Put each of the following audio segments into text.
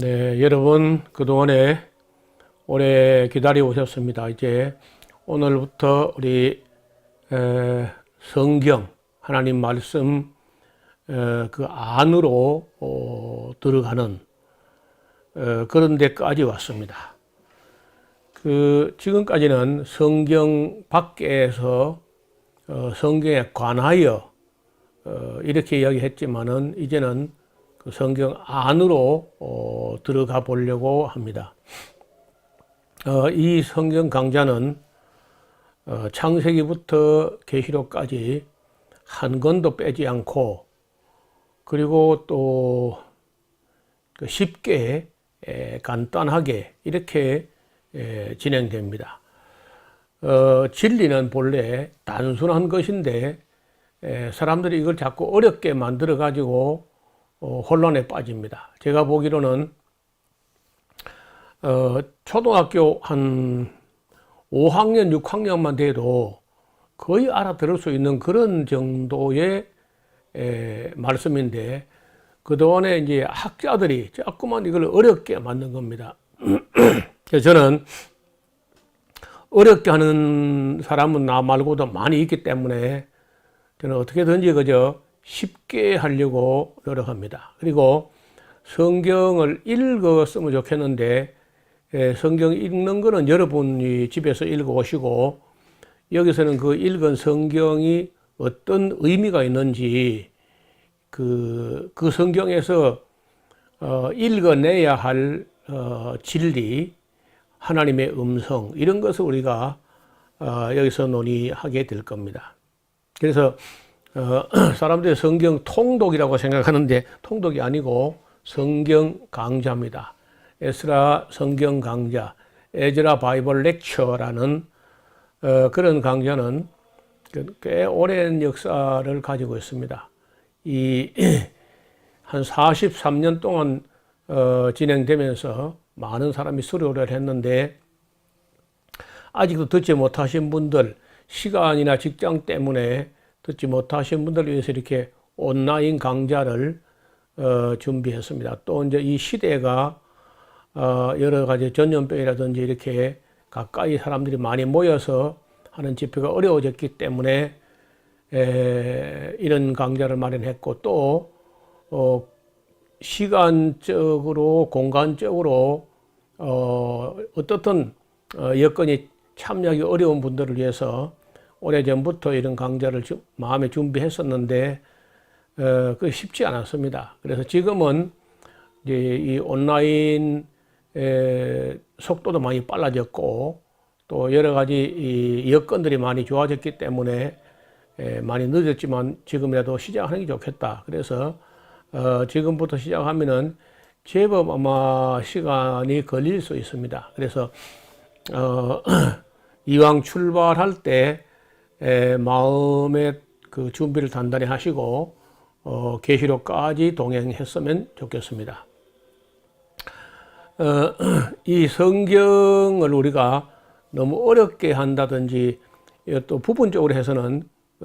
네, 여러분 그동안에 오래 기다려 오셨습니다. 이제 오늘부터 우리 성경 하나님 말씀 그 안으로 들어가는 그런 데까지 왔습니다. 그 지금까지는 성경 밖에서 성경에 관하여 이렇게 이야기했지만은 이제는 그 성경 안으로 들어가 보려고 합니다. 이 성경 강좌는 창세기부터 계시록까지 한 권도 빼지 않고 그리고 또 쉽게 간단하게 이렇게 진행됩니다. 진리는 본래 단순한 것인데 사람들이 이걸 자꾸 어렵게 만들어 가지고 혼란에 빠집니다. 제가 보기로는 초등학교 한 5학년, 6학년만 돼도 거의 알아들을 수 있는 그런 정도의 말씀인데 그동안에 이제 학자들이 자꾸만 이걸 어렵게 만든 겁니다. 그래서 저는 어렵게 하는 사람은 나 말고도 많이 있기 때문에 저는 어떻게든지 그저 쉽게 하려고 노력합니다. 그리고 성경을 읽었으면 좋겠는데 성경 읽는 거는 여러분이 집에서 읽어오시고 여기서는 그 읽은 성경이 어떤 의미가 있는지 그 성경에서 읽어내야 할 진리, 하나님의 음성 이런 것을 우리가 여기서 논의하게 될 겁니다. 그래서 사람들이 성경 통독이라고 생각하는데 통독이 아니고 성경 강좌입니다. 에스라 성경 강좌, 에즈라 바이블 렉처라는 그런 강좌는 꽤 오랜 역사를 가지고 있습니다. 한 43년 동안 진행되면서 많은 사람이 수료를 했는데 아직도 듣지 못하신 분들, 시간이나 직장 때문에 듣지 못하신 분들을 위해서 이렇게 온라인 강좌를 준비했습니다. 또 이제 이 시대가 여러 가지 전염병이라든지 이렇게 가까이 사람들이 많이 모여서 하는 집회가 어려워졌기 때문에 이런 강좌를 마련했고 또 시간적으로 공간적으로 어떻든 여건이 참여하기 어려운 분들을 위해서 오래전부터 이런 강좌를 마음에 준비했었는데 그게 쉽지 않았습니다. 그래서 지금은 이제 이 온라인 속도도 많이 빨라졌고 또 여러 가지 이 여건들이 많이 좋아졌기 때문에 많이 늦었지만 지금이라도 시작하는 게 좋겠다. 그래서 지금부터 시작하면은 제법 아마 시간이 걸릴 수 있습니다. 그래서 이왕 출발할 때 마음의 그 준비를 단단히 하시고 계시록까지 동행했으면 좋겠습니다. 이 성경을 우리가 너무 어렵게 한다든지 또 부분적으로 해서는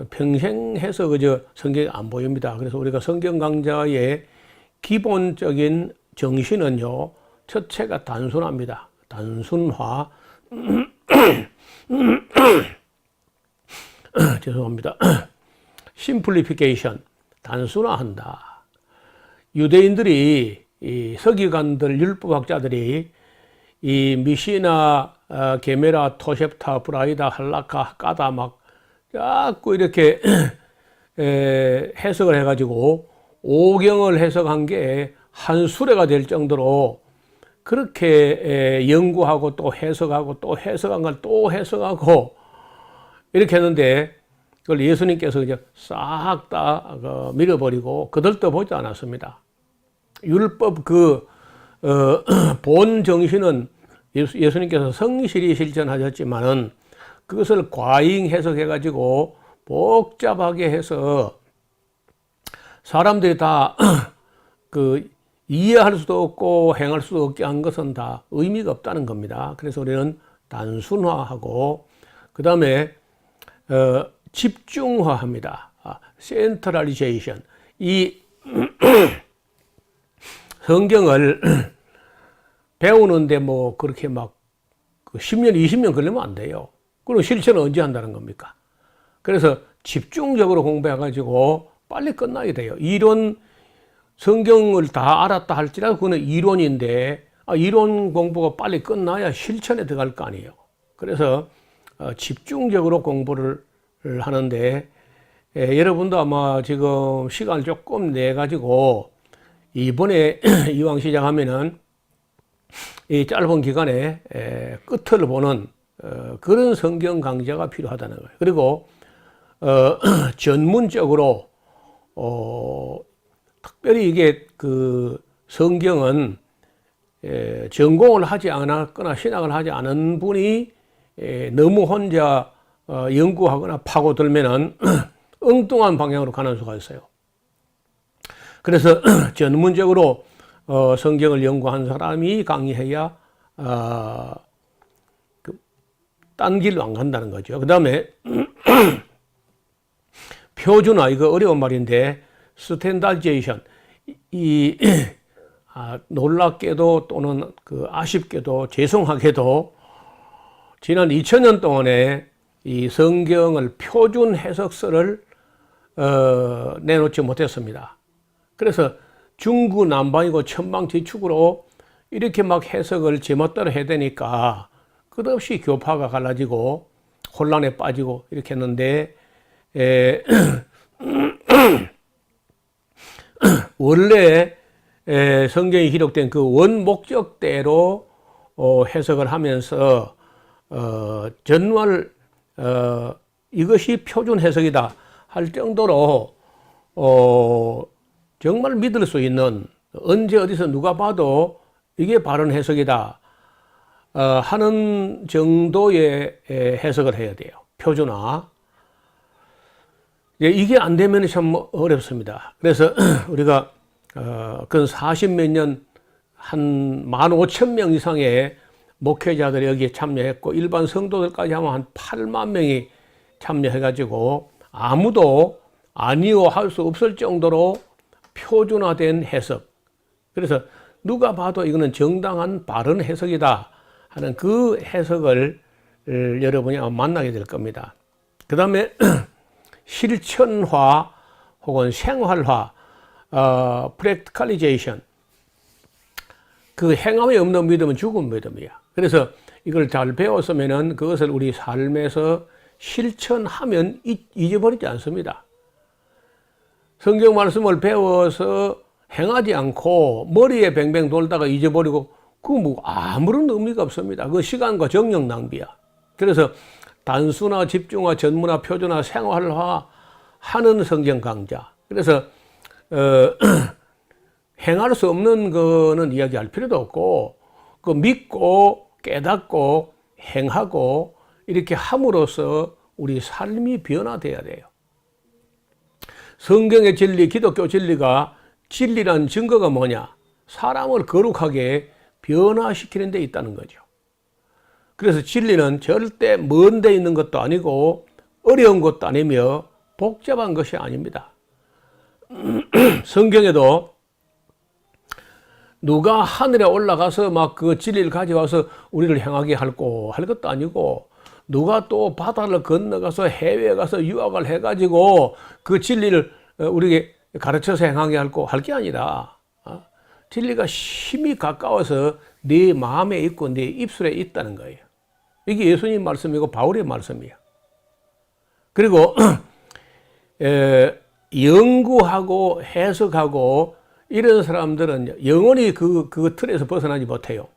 평생 해서 그저 성경이 안 보입니다. 그래서 우리가 성경 강좌의 기본적인 정신은요, 첫째가 단순합니다. 단순화. 죄송합니다. 심플리피케이션, 단순화한다. 유대인들이 이 서기관들, 율법학자들이 이 미시나, 게메라, 토셉타, 브라이다, 할라카, 까다 막 자꾸 이렇게 해석을 해가지고 오경을 해석한 게 한 수레가 될 정도로 그렇게 연구하고 또 해석하고 또 해석한 걸 또 해석하고 이렇게 했는데 그걸 예수님께서 이제 싹 다 밀어버리고 거들떠 보지 않았습니다. 율법 본 정신은 예수님께서 성실히 실천하셨지만은 그것을 과잉 해석해가지고 복잡하게 해서 사람들이 다 이해할 수도 없고 행할 수도 없게 한 것은 다 의미가 없다는 겁니다. 그래서 우리는 단순화하고 그 다음에 집중화합니다. 센트럴리제이션. 이 성경을 배우는데 뭐 그렇게 막 10년, 20년 걸리면 안 돼요. 그럼 실천은 언제 한다는 겁니까? 그래서 집중적으로 공부해가지고 빨리 끝나야 돼요. 이론, 성경을 다 알았다 할지라도 그거는 이론인데, 이론 공부가 빨리 끝나야 실천에 들어갈 거 아니에요. 그래서 집중적으로 공부를 하는데, 여러분도 아마 지금 시간을 조금 내가지고 이번에 이왕 시작하면은 이 짧은 기간에 끝을 보는 그런 성경 강좌가 필요하다는 거예요. 그리고 전문적으로 특별히 이게 그 성경은 전공을 하지 않았거나 신학을 하지 않은 분이 너무 혼자 연구하거나 파고들면은 엉뚱한 방향으로 가는 수가 있어요. 그래서 전문적으로 성경을 연구한 사람이 강의해야 딴 길로 안 간다는 거죠. 그 다음에 표준화, 이거 어려운 말인데, 스탠다이제이션, 놀랍게도 또는 아쉽게도 죄송하게도 지난 2000년 동안에 이 성경을 표준 해석서를 내놓지 못했습니다. 그래서 중구난방이고 천방지축으로 이렇게 막 해석을 제멋대로 해야 되니까 끝없이 교파가 갈라지고 혼란에 빠지고 이렇게 했는데, 원래 성경이 기록된 그 원 목적대로 해석을 하면서 전말 이것이 표준 해석이다 할 정도로 정말 믿을 수 있는, 언제 어디서 누가 봐도 이게 바른 해석이다 하는 정도의 해석을 해야 돼요. 표준화. 이게 안 되면 참 어렵습니다. 그래서 우리가 근 40몇 년 한 15,000명 이상의 목회자들이 여기에 참여했고, 일반 성도들까지 하면 한 8만 명이 참여해가지고 아무도 아니요 할 수 없을 정도로 표준화된 해석. 그래서 누가 봐도 이거는 정당한 바른 해석이다 하는 그 해석을 여러분이 아마 만나게 될 겁니다. 그 다음에 실천화 혹은 생활화, practicalization. 그 행함이 없는 믿음은 죽은 믿음이야. 그래서 이걸 잘 배웠으면은 그것을 우리 삶에서 실천하면 잊어버리지 않습니다. 성경 말씀을 배워서 행하지 않고 머리에 뱅뱅 돌다가 잊어버리고 그거 뭐 아무런 의미가 없습니다. 그 시간과 정력 낭비야. 그래서 단순화, 집중화, 전문화, 표준화, 생활화 하는 성경 강좌. 그래서 행할 수 없는 거는 이야기할 필요도 없고, 그 믿고 깨닫고 행하고 이렇게 함으로써 우리 삶이 변화돼야 돼요. 성경의 진리, 기독교 진리가, 진리란 증거가 뭐냐? 사람을 거룩하게 변화시키는 데 있다는 거죠. 그래서 진리는 절대 먼 데 있는 것도 아니고 어려운 것도 아니며 복잡한 것이 아닙니다. 성경에도 누가 하늘에 올라가서 막 그 진리를 가져와서 우리를 향하게 할 것도 아니고, 누가 또 바다를 건너가서 해외에 가서 유학을 해가지고 그 진리를 우리에게 가르쳐서 행하게 할 게 아니라, 진리가 심히 가까워서 네 마음에 있고 네 입술에 있다는 거예요. 이게 예수님 말씀이고 바울의 말씀이야. 그리고 연구하고 해석하고 이런 사람들은 영원히 그 틀에서 벗어나지 못해요.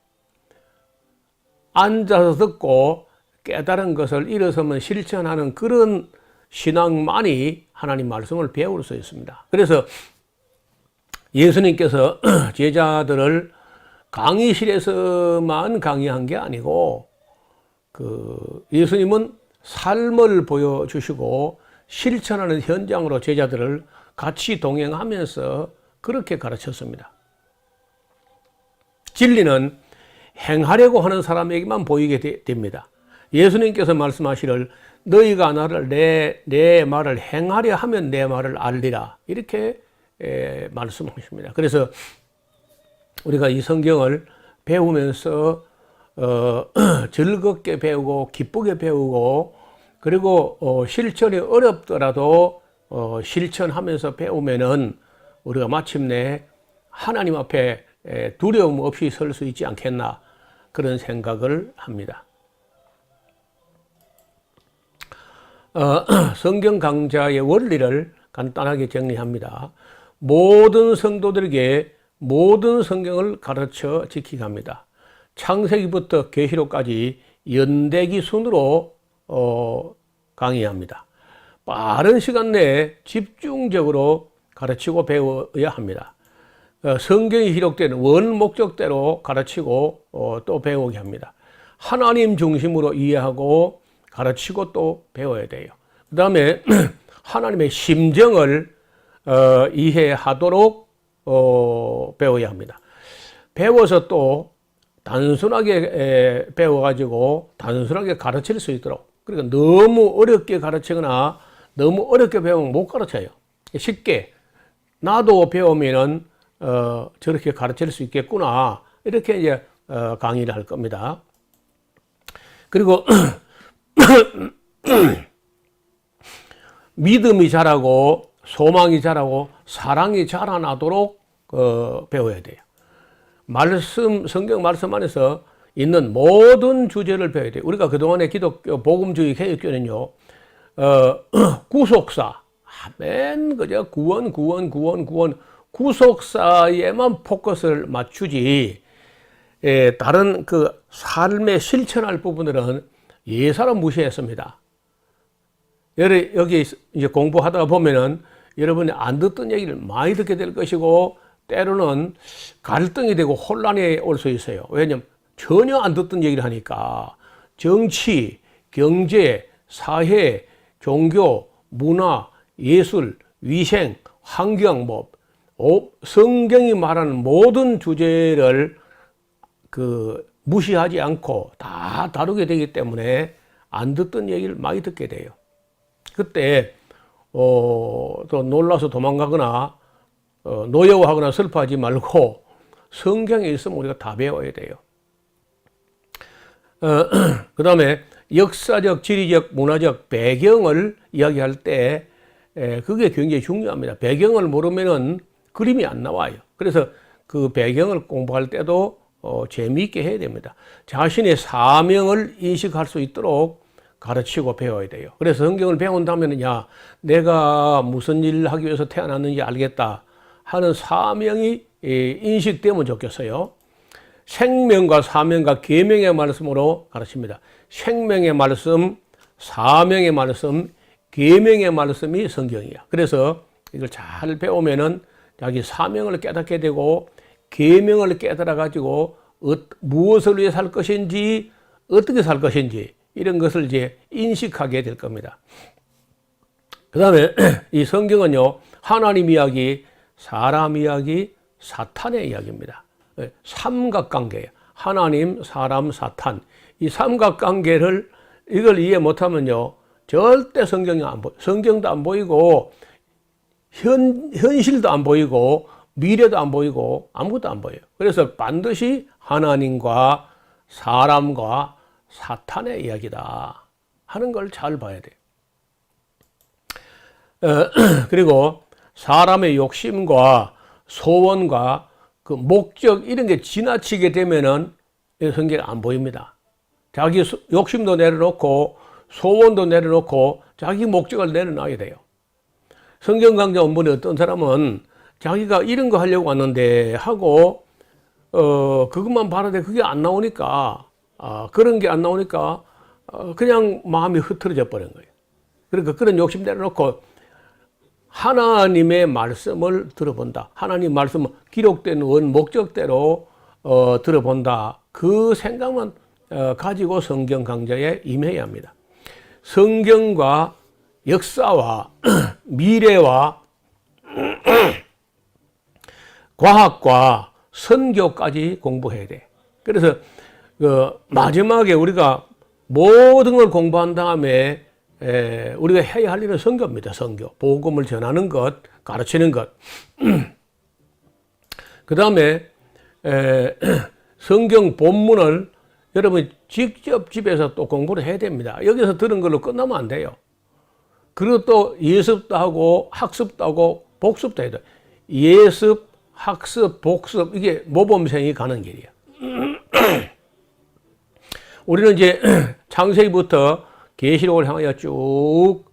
앉아서 듣고 깨달은 것을 일어서면 실천하는 그런 신앙만이 하나님 말씀을 배울 수 있습니다. 그래서 예수님께서 제자들을 강의실에서만 강의한 게 아니고, 예수님은 삶을 보여주시고 실천하는 현장으로 제자들을 같이 동행하면서 그렇게 가르쳤습니다. 진리는 행하려고 하는 사람에게만 보이게 됩니다. 예수님께서 말씀하시를 너희가 나를 내 말을 행하려 하면 내 말을 알리라, 이렇게 말씀하십니다. 그래서 우리가 이 성경을 배우면서 즐겁게 배우고 기쁘게 배우고 그리고 실천이 어렵더라도 실천하면서 배우면은 우리가 마침내 하나님 앞에 두려움 없이 설 수 있지 않겠나 그런 생각을 합니다. 성경 강좌의 원리를 간단하게 정리합니다. 모든 성도들에게 모든 성경을 가르쳐 지키게 합니다. 창세기부터 계시록까지 연대기 순으로 강의합니다. 빠른 시간 내에 집중적으로 가르치고 배워야 합니다. 성경이 기록된 원 목적대로 가르치고 또 배우게 합니다. 하나님 중심으로 이해하고 가르치고 또 배워야 돼요. 그 다음에 하나님의 심정을 이해하도록 배워야 합니다. 배워서 또 단순하게 배워가지고 단순하게 가르칠 수 있도록. 그러니까 너무 어렵게 가르치거나 너무 어렵게 배우면 못 가르쳐요. 쉽게 나도 배우면은 저렇게 가르칠 수 있겠구나 이렇게 이제 강의를 할 겁니다. 그리고 믿음이 자라고 소망이 자라고 사랑이 자라나도록 배워야 돼요. 성경 말씀 안에서 있는 모든 주제를 배워야 돼요. 우리가 그동안의 기독교 복음주의 개혁교는요, 구속사, 맨 그저 구원, 구속사에만 포커스를 맞추지, 다른 그 삶에 실천할 부분들은 예사로 무시했습니다. 여기 이제 공부하다가 보면은 여러분이 안 듣던 얘기를 많이 듣게 될 것이고, 때로는 갈등이 되고 혼란이 올 수 있어요. 왜냐면 전혀 안 듣던 얘기를 하니까 정치, 경제, 사회, 종교, 문화, 예술, 위생, 환경, 성경이 말하는 모든 주제를 무시하지 않고 다 다루게 되기 때문에 안 듣던 얘기를 많이 듣게 돼요. 그때 또 놀라서 도망가거나 노여워하거나 슬퍼하지 말고 성경에 있으면 우리가 다 배워야 돼요. 그 다음에 역사적, 지리적, 문화적 배경을 이야기할 때 그게 굉장히 중요합니다. 배경을 모르면은 그림이 안 나와요. 그래서 그 배경을 공부할 때도 재미있게 해야 됩니다. 자신의 사명을 인식할 수 있도록 가르치고 배워야 돼요. 그래서 성경을 배운다면 내가 무슨 일을 하기 위해서 태어났는지 알겠다 하는 사명이 인식되면 좋겠어요. 생명과 사명과 계명의 말씀으로 가르칩니다. 생명의 말씀, 사명의 말씀, 계명의 말씀이 성경이야. 그래서 이걸 잘 배우면은 자기 사명을 깨닫게 되고 계명을 깨달아 가지고 무엇을 위해 살 것인지 어떻게 살 것인지 이런 것을 이제 인식하게 될 겁니다. 그 다음에 이 성경은요, 하나님 이야기, 사람 이야기, 사탄의 이야기입니다. 삼각관계예요. 하나님, 사람, 사탄. 이 삼각관계를 이걸 이해 못하면요, 절대 성경이 안 보여. 성경도 안 보이고 현실도 안 보이고 미래도 안 보이고 아무것도 안 보여요. 그래서 반드시 하나님과 사람과 사탄의 이야기다 하는 걸 잘 봐야 돼요. 그리고 사람의 욕심과 소원과 그 목적 이런 게 지나치게 되면은 성경이 안 보입니다. 자기 욕심도 내려놓고 소원도 내려놓고 자기 목적을 내려놔야 돼요. 성경 강좌 원본에 어떤 사람은 자기가 이런 거 하려고 왔는데 하고 그것만 바라되 그게 안 나오니까 그런 게 안 나오니까 그냥 마음이 흐트러져 버린 거예요. 그러니까 그런 욕심 내려놓고 하나님의 말씀을 들어본다. 하나님 말씀은 기록된 원 목적대로 들어본다. 그 생각만 가지고 성경 강좌에 임해야 합니다. 성경과 역사와 미래와 과학과 선교까지 공부해야 돼. 그래서 마지막에 우리가 모든 걸 공부한 다음에 우리가 해야 할 일은 선교입니다. 선교. 복음을 전하는 것, 가르치는 것. 그 다음에 성경 본문을 여러분 직접 집에서 또 공부를 해야 됩니다. 여기서 들은 걸로 끝나면 안 돼요. 그리고 또 예습도 하고 학습도 하고 복습도 해야 돼요. 예습, 학습, 복습 이게 모범생이 가는 길이에요. 우리는 이제 창세기부터 계시록을 향하여 쭉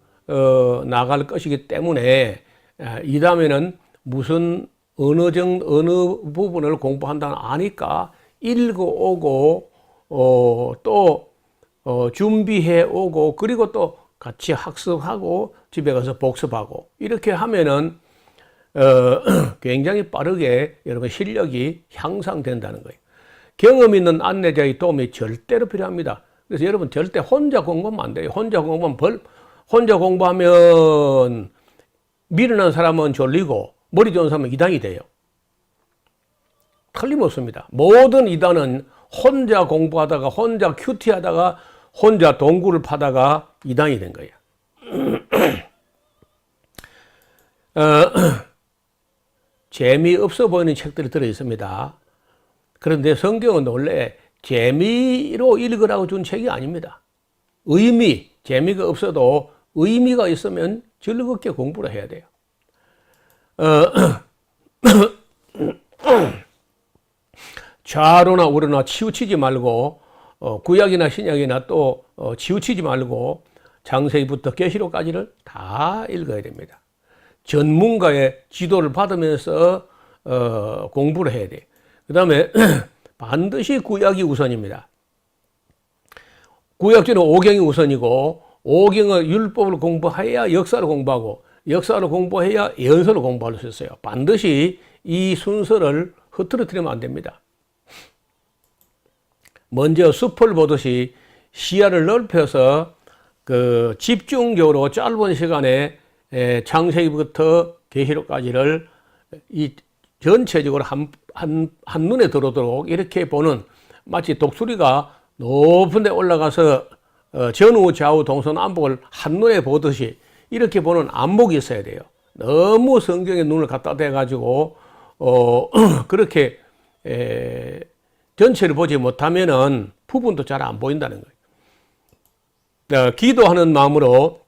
나갈 것이기 때문에 이 다음에는 무슨 어느 부분을 공부한다는 아니까 읽어오고 또 준비해 오고 그리고 또 같이 학습하고 집에 가서 복습하고 이렇게 하면은 굉장히 빠르게 여러분 실력이 향상된다는 거예요. 경험 있는 안내자의 도움이 절대로 필요합니다. 그래서 여러분 절대 혼자 공부하면 안 돼요. 혼자 공부하면 미련한 사람은 졸리고 머리 좋은 사람은 이단이 돼요. 틀림없습니다. 모든 이단은 혼자 공부하다가 혼자 큐티하다가 혼자 동굴을 파다가 이단이 된 거예요. 재미없어 보이는 책들이 들어있습니다. 그런데 성경은 원래 재미로 읽으라고 준 책이 아닙니다. 재미가 없어도 의미가 있으면 즐겁게 공부를 해야 돼요. 좌로나 우로나 치우치지 말고 구약이나 신약이나 또 치우치지 말고 창세기부터 계시록까지를 다 읽어야 됩니다. 전문가의 지도를 받으면서 공부를 해야 돼요. 그 다음에 반드시 구약이 우선입니다. 구약주는 오경이 우선이고 오경의 율법을 공부해야 역사를 공부하고 역사를 공부해야 예언서를 공부할 수 있어요. 반드시 이 순서를 흐트러뜨리면 안 됩니다. 먼저 숲을 보듯이 시야를 넓혀서 집중적으로 짧은 시간에 창세기부터 계시록까지를 이 전체적으로 한눈에 들어오도록 이렇게 보는 마치 독수리가 높은 데 올라가서 전후 좌우 동서남북을 한눈에 보듯이 이렇게 보는 안목이 있어야 돼요. 너무 성경에 눈을 갖다 대가지고 그렇게 전체를 보지 못하면은 부분도 잘 안 보인다는 거예요. 기도하는 마음으로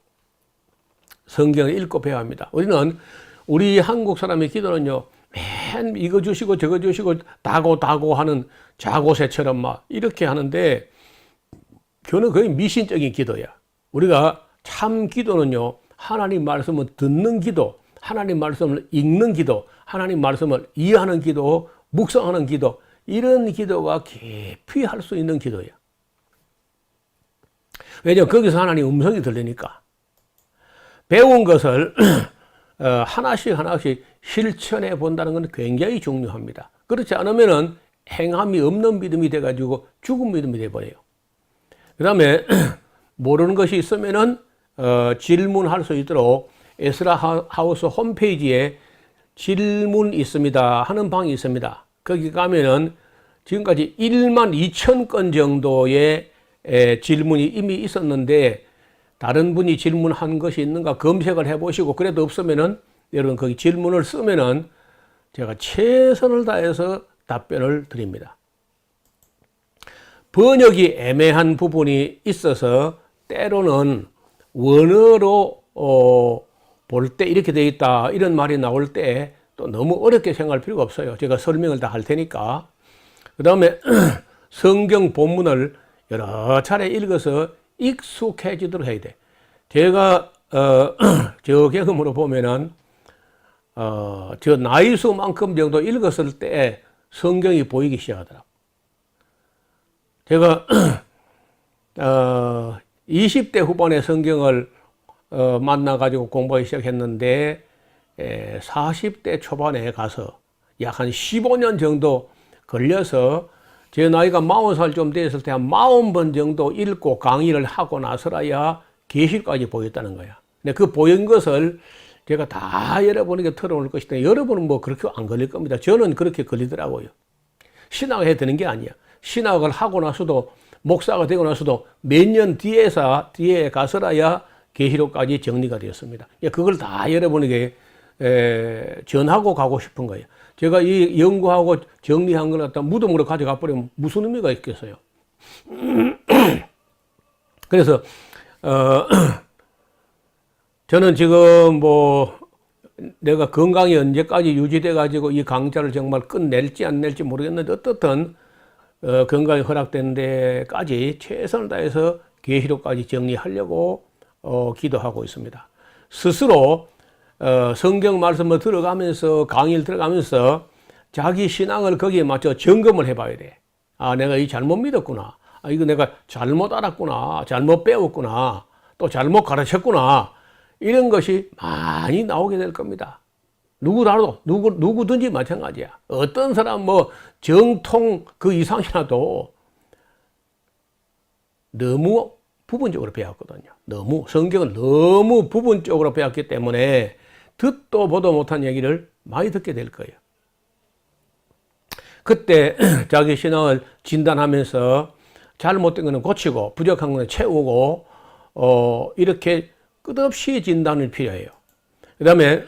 성경을 읽고 배워야 합니다. 우리 한국 사람의 기도는요, 맨 이거 주시고 저거 주시고 다고 하는 자고새처럼 막 이렇게 하는데 그거는 거의 미신적인 기도야. 우리가 참 기도는요, 하나님 말씀을 듣는 기도, 하나님 말씀을 읽는 기도, 하나님 말씀을 이해하는 기도, 묵상하는 기도, 이런 기도가 깊이 할 수 있는 기도야. 왜냐하면 거기서 하나님 음성이 들리니까. 배운 것을 하나씩 실천해 본다는 건 굉장히 중요합니다. 그렇지 않으면은 행함이 없는 믿음이 돼가지고 죽은 믿음이 돼버려요. 그 다음에 모르는 것이 있으면은 질문할 수 있도록 에스라 하우스 홈페이지에 질문 있습니다 하는 방이 있습니다. 거기 가면은 지금까지 1만 2천 건 정도의 질문이 이미 있었는데 다른 분이 질문한 것이 있는가 검색을 해보시고 그래도 없으면은 여러분 거기 질문을 쓰면은 제가 최선을 다해서 답변을 드립니다. 번역이 애매한 부분이 있어서 때로는 원어로 볼 때 이렇게 되어 있다 이런 말이 나올 때 또 너무 어렵게 생각할 필요가 없어요. 제가 설명을 다 할 테니까. 그 다음에 성경 본문을 여러 차례 읽어서 익숙해지도록 해야 돼. 제가 저 경험으로 보면은 저 나이수만큼 정도 읽었을 때 성경이 보이기 시작하더라고. 제가 20대 후반에 성경을 만나가지고 공부하기 시작했는데 40대 초반에 가서 약 한 15년 정도 걸려서 제 나이가 40살 좀 됐을 때 한 40번 정도 읽고 강의를 하고 나서라야 계시까지 보였다는 거야. 근데 그 보인 것을 제가 다 여러분에게 털어놓을 것이다. 여러분은 뭐 그렇게 안 걸릴 겁니다. 저는 그렇게 걸리더라고요. 신학을 해야 되는 게 아니야. 신학을 하고 나서도 목사가 되고 나서도 몇 년 뒤에 가서라야 계시록까지 정리가 되었습니다. 그걸 다 여러분에게 전하고 가고 싶은 거예요. 제가 이 연구하고 정리한 걸 갖다 무덤으로 가져가 버리면 무슨 의미가 있겠어요? 그래서 저는 지금 뭐 내가 건강이 언제까지 유지돼 가지고 이 강좌를 정말 끝낼지 안 낼지 모르겠는데 어떻든 건강이 허락된 데까지 최선을 다해서 계시록까지 정리하려고 기도하고 있습니다. 스스로 성경 말씀을 들어가면서 강의를 들어가면서 자기 신앙을 거기에 맞춰 점검을 해봐야 돼. 아, 내가 이 잘못 믿었구나. 아, 이거 내가 잘못 알았구나. 잘못 배웠구나. 또 잘못 가르쳤구나. 이런 것이 많이 나오게 될 겁니다. 누구라도, 누구든지 마찬가지야. 어떤 사람 뭐 정통 그 이상이라도 너무 부분적으로 배웠거든요. 성경을 너무 부분적으로 배웠기 때문에 듣도 보도 못한 얘기를 많이 듣게 될 거예요. 그때 자기 신앙을 진단하면서 잘못된 거는 고치고 부족한 거는 채우고 이렇게 끝없이 진단이 필요해요. 그 다음에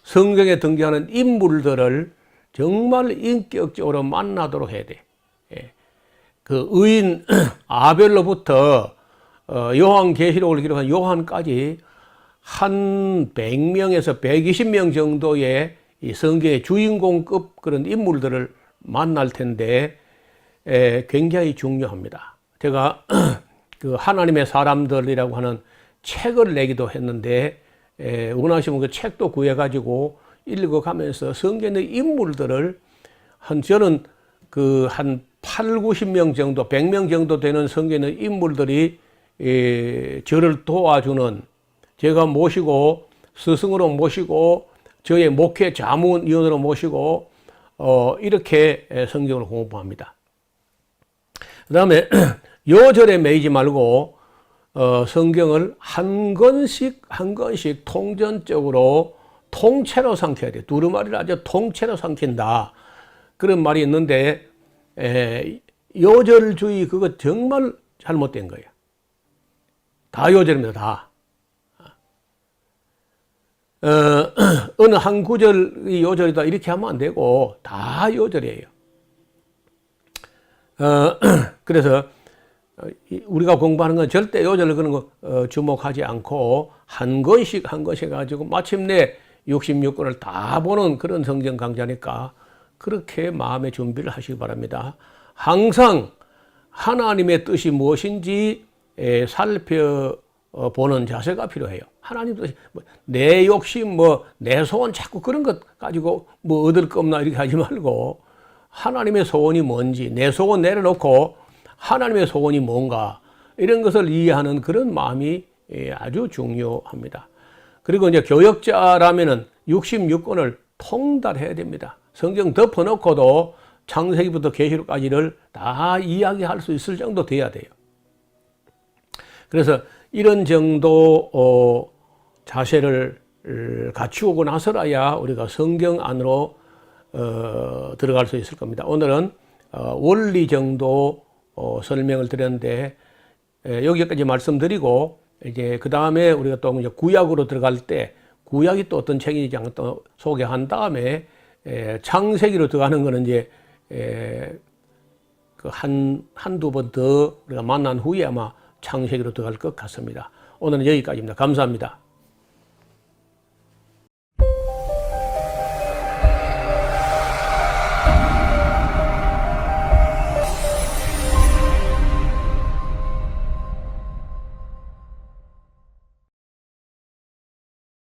성경에 등장하는 인물들을 정말 인격적으로 만나도록 해야 돼. 그 의인 아벨로부터 요한계시록을 기록한 요한까지 한 100명에서 120명 정도의 이 성경의 주인공급 그런 인물들을 만날 텐데 굉장히 중요합니다. 제가 그 하나님의 사람들이라고 하는 책을 내기도 했는데 원하시면 그 책도 구해가지고 읽어가면서 성경의 인물들을 저는 그 한 8, 90명 정도, 100명 정도 되는 성경의 인물들이 저를 도와주는, 제가 모시고 스승으로 모시고 저의 목회 자문위원으로 모시고 이렇게 성경을 공부합니다. 그 다음에 요절에 매이지 말고 성경을 한 권씩 한 권씩 통전적으로 통째로 삼켜야 돼. 두루마리를 아주 통째로 삼킨다. 그런 말이 있는데 요절주의 그거 정말 잘못된 거예요. 다 요절입니다. 다. 어느 한 구절이 요절이다 이렇게 하면 안 되고 다 요절이에요. 그래서 우리가 공부하는 건 절대 요절을 그런 거 주목하지 않고 한 권씩 한 권씩 가지고 마침내 66권을 다 보는 그런 성경 강좌니까 그렇게 마음의 준비를 하시기 바랍니다. 항상 하나님의 뜻이 무엇인지 살펴보는 자세가 필요해요. 하나님 뜻이 내 욕심 내 소원 자꾸 그런 것 가지고 얻을 거 없나 이렇게 하지 말고 하나님의 소원이 뭔지 내 소원 내려놓고 하나님의 소원이 뭔가 이런 것을 이해하는 그런 마음이 아주 중요합니다. 그리고 이제 교역자라면은 66권을 통달해야 됩니다. 성경 덮어놓고도 창세기부터 계시록까지를 다 이야기할 수 있을 정도 돼야 돼요. 그래서 이런 정도 자세를 갖추고 나서라야 우리가 성경 안으로 들어갈 수 있을 겁니다. 오늘은 원리 정도 설명을 드렸는데 여기까지 말씀드리고 이제 그 다음에 우리가 또 이제 구약으로 들어갈 때 구약이 또 어떤 책인지 또 소개한 다음에 창세기로 들어가는 거는 이제 그 한두 번 더 우리가 만난 후에 아마 창세기로 들어갈 것 같습니다. 오늘은 여기까지입니다. 감사합니다.